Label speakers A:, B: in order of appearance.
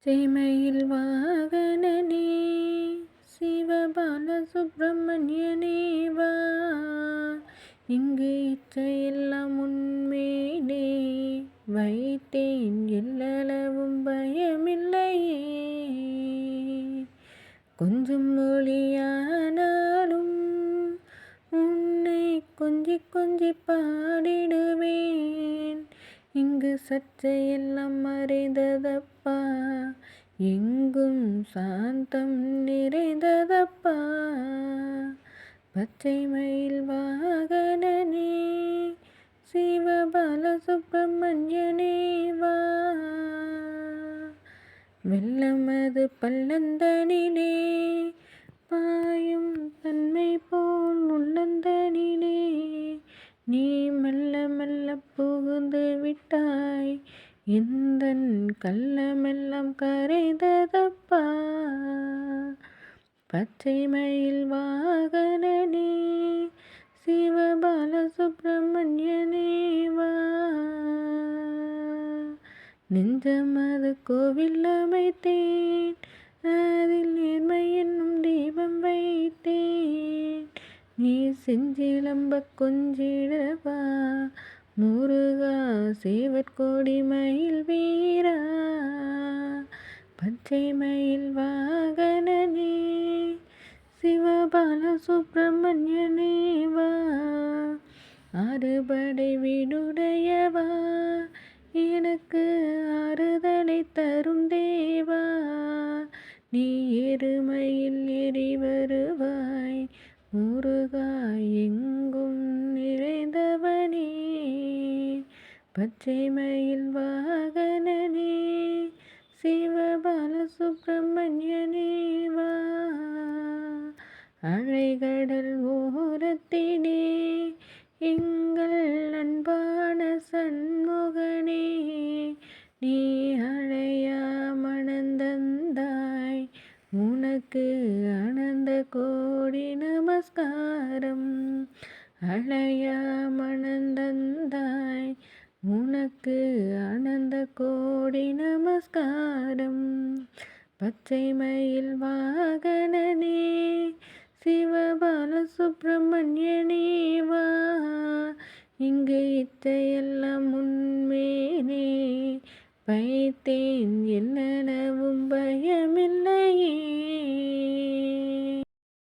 A: செமையில் வாகனனே சிவபால சுப்பிரமணியனே வா, இங்கு இச்சையெல்லாம் உன்மேலே வைத்தேன், எல்லளவும் பயமில்லையே. கொஞ்சம் மொழியானாலும் உன்னை கொஞ்சி கொஞ்சி பாடிடுவேன். இங்கு சர்ச்சையெல்லாம் மறைந்ததப்பா, எங்கும் சாந்தம் நிறைந்ததப்பா. பச்சை மயில் வாகனனே சிவபால சுப்பிரமணியனே வா, வெள்ளமது பள்ளந்தனிலே பாயும் தன்மை போல் உள்ளந்தனிலே நீ மெல்ல மெல்ல புகுந்து விட்டாய், எந்தன் கள்ளமெல்லாம் கரைந்ததப்பா. பச்சை மயில் வாகனனே சிவபால சுப்பிரமணியனே வா, நெஞ்சமது கோவில் அமைத்தேன், அதில் நேர்மை என்னும் தீபம் வைத்தேன். நீ செஞ்சிலம்ப கொஞ்சிடவா முருகா, சேவற்கோடி மயில் வீரா. பச்சை மயில் வாகனனே சிவபால சுப்பிரமணியனே வா, ஆறுபடை வீடுடையவா, எனக்கு ஆறுதலை தரும் தேவா. நீ எருமையில் ஏறி வருவாய் முருகா, எங்கும் நிறைந்தவனே. பச்சை மயில் வாகனனே சிவபால சுப்பிரமணியனே வா, அலைகடல் ஓரத்திலே எங்கள் அன்பான சண்முகனே, நீ அழையா மனந்தந்தாய், உனக்கு அனந்த கோடி நமஸ்காரம். அழையா மனந்தந்தாய், உனக்கு அனந்த கோடி நமஸ்காரம். பச்சை மயில் வாகனனே சிவபால சுப்பிரமணியனே வா, இங்கு இச்சையெல்லாம் உன்மேலே வைத்தேன், எல்லளவும்